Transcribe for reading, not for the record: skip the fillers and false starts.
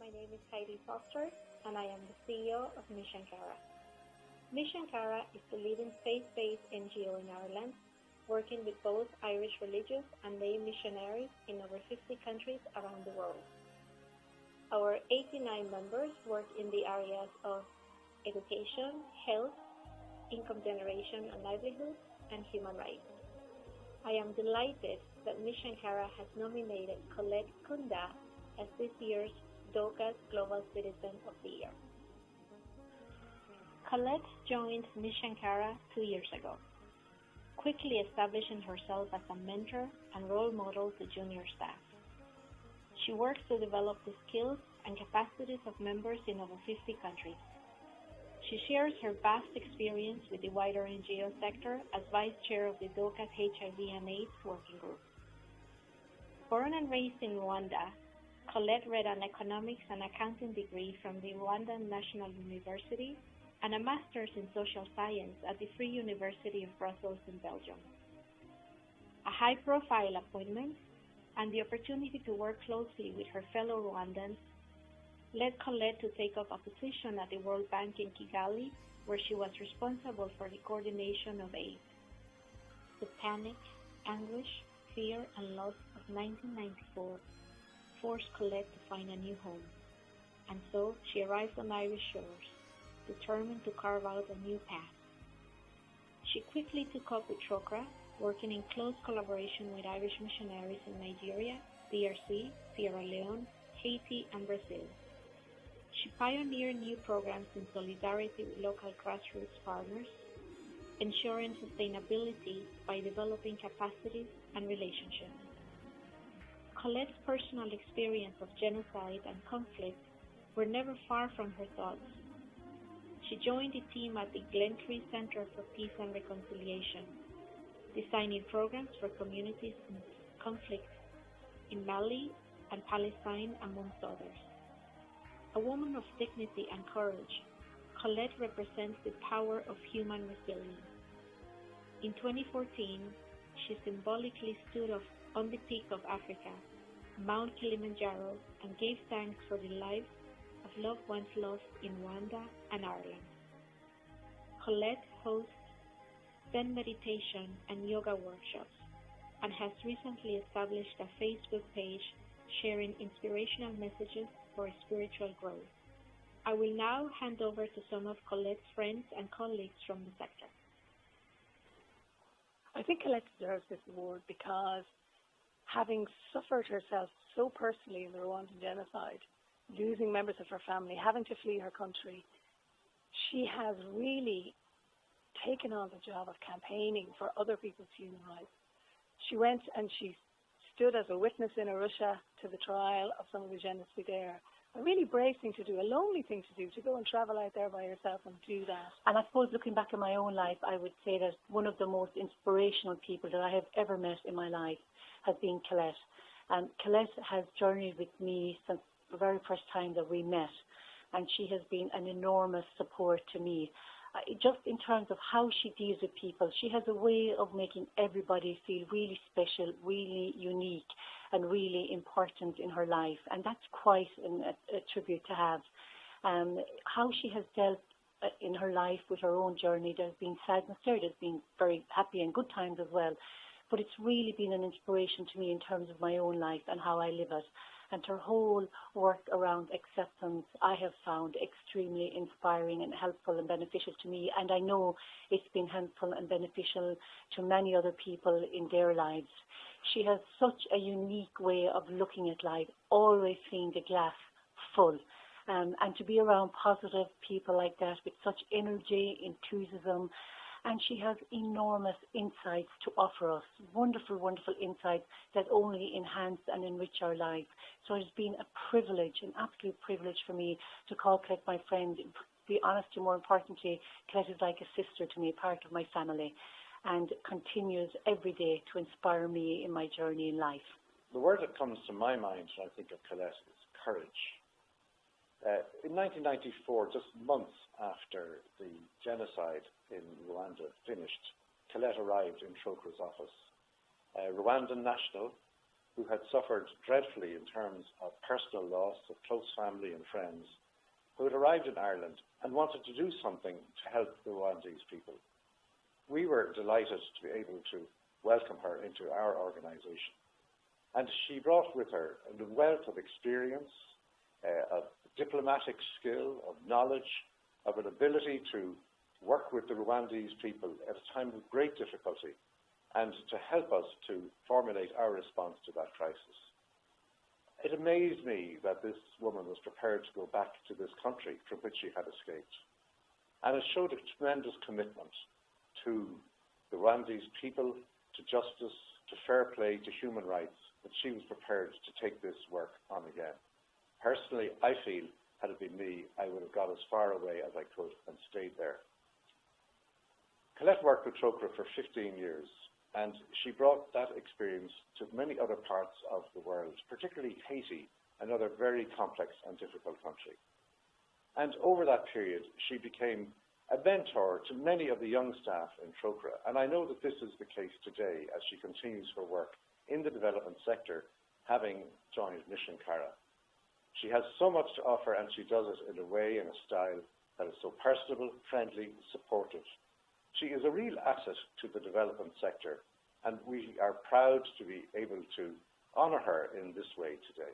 My name is Heidi Foster, and I am the CEO of Mission Cara. Mission Cara is the leading faith-based NGO in Ireland, working with both Irish religious and lay missionaries in over 50 countries around the world. Our 89 members work in the areas of education, health, income generation and livelihood, and human rights. I am delighted that Mission Cara has nominated Colette Nkundu as this year's Dóchas Global Citizen of the Year. Colette joined Mission Cara 2 years ago, quickly establishing herself as a mentor and role model to junior staff. She works to develop the skills and capacities of members in over 50 countries. She shares her vast experience with the wider NGO sector as Vice Chair of the Dóchas HIV and AIDS Working Group. Born and raised in Rwanda, Colette read an economics and accounting degree from the Rwandan National University and a master's in social science at the Free University of Brussels in Belgium. A high-profile appointment and the opportunity to work closely with her fellow Rwandans led Colette to take up a position at the World Bank in Kigali, where she was responsible for the coordination of aid. The panic, anguish, fear, and loss of 1994 forced Colette to find a new home, and so she arrived on Irish shores, determined to carve out a new path. She quickly took up with Chokra, working in close collaboration with Irish missionaries in Nigeria, DRC, Sierra Leone, Haiti, and Brazil. She pioneered new programs in solidarity with local grassroots farmers, ensuring sustainability by developing capacities and relationships. Colette's personal experience of genocide and conflict were never far from her thoughts. She joined the team at the Glentree Center for Peace and Reconciliation, designing programs for communities in conflict in Mali and Palestine, amongst others. A woman of dignity and courage, Colette represents the power of human resilience. In 2014, she symbolically stood up on the peak of Africa, Mount Kilimanjaro, and gave thanks for the lives of loved ones lost in Rwanda and Ireland. Colette hosts Zen meditation and yoga workshops and has recently established a Facebook page sharing inspirational messages for spiritual growth. I will now hand over to some of Colette's friends and colleagues from the sector. I think Colette deserves this award because, having suffered herself so personally in the Rwandan genocide, losing members of her family, having to flee her country, she has really taken on the job of campaigning for other people's human rights. She went and she stood as a witness in Arusha to the trial of some of the genocide there. A really brave thing to do, a lonely thing to do, to go and travel out there by yourself and do that. And I suppose looking back at my own life, I would say that one of the most inspirational people that I have ever met in my life has been Colette. And Colette has journeyed with me since the very first time that we met, and she has been an enormous support to me. Just in terms of how she deals with people, she has a way of making everybody feel really special, really unique, and really important in her life. And that's quite a tribute to have. How she has dealt in her life with her own journey, there's been sadness there, there's been very happy and good times as well. But it's really been an inspiration to me in terms of my own life and how I live it. And her whole work around acceptance, I have found extremely inspiring and helpful and beneficial to me. And I know it's been helpful and beneficial to many other people in their lives. She has such a unique way of looking at life, always seeing the glass full. And to be around positive people like that with such energy, enthusiasm, and she has enormous insights to offer us, wonderful, wonderful insights that only enhance and enrich our life. So it's been a privilege, an absolute privilege for me to call Colette my friend. To be honest, and more importantly, Colette is like a sister to me, a part of my family, and continues every day to inspire me in my journey in life. The word that comes to my mind when I think of Colette is courage. In 1994, just months after the genocide in Rwanda finished, Colette arrived in Chokra's office. A Rwandan national who had suffered dreadfully in terms of personal loss of close family and friends, who had arrived in Ireland and wanted to do something to help the Rwandese people. We were delighted to be able to welcome her into our organisation. And she brought with her a wealth of experience, of diplomatic skill, of knowledge, of an ability to work with the Rwandese people at a time of great difficulty and to help us to formulate our response to that crisis. It amazed me that this woman was prepared to go back to this country from which she had escaped. And it showed a tremendous commitment to the Rwandese people, to justice, to fair play, to human rights, that she was prepared to take this work on again. Personally, I feel, had it been me, I would have got as far away as I could and stayed there. Colette worked with Trócaire for 15 years, and she brought that experience to many other parts of the world, particularly Haiti, another very complex and difficult country. And over that period, she became a mentor to many of the young staff in Trócaire, and I know that this is the case today as she continues her work in the development sector, having joined Mission Cara. She has so much to offer, and she does it in a way and a style that is so personable, friendly, supportive. She is a real asset to the development sector, and we are proud to be able to honour her in this way today.